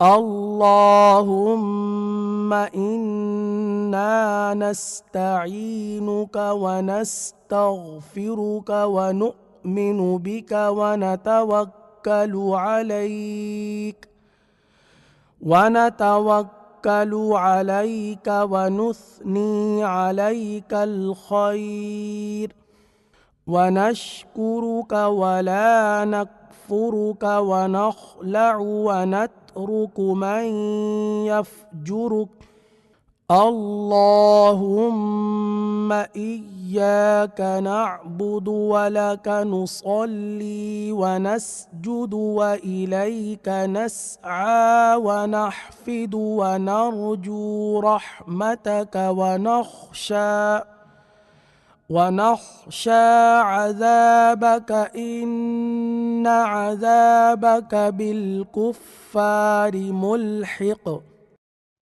اللهم إنا نستعينك ونستغفرك ونؤمن بك ونتوكل عليك ونثني عليك الخير ونشكرك ولا نكفرك ونخلع ونترك من يفجرك. اللهم إياك نعبد ولك نصلي ونسجد وإليك نسعى ونحفد ونرجو رحمتك ونخشى عذابك إن عذابك بالكفار ملحق.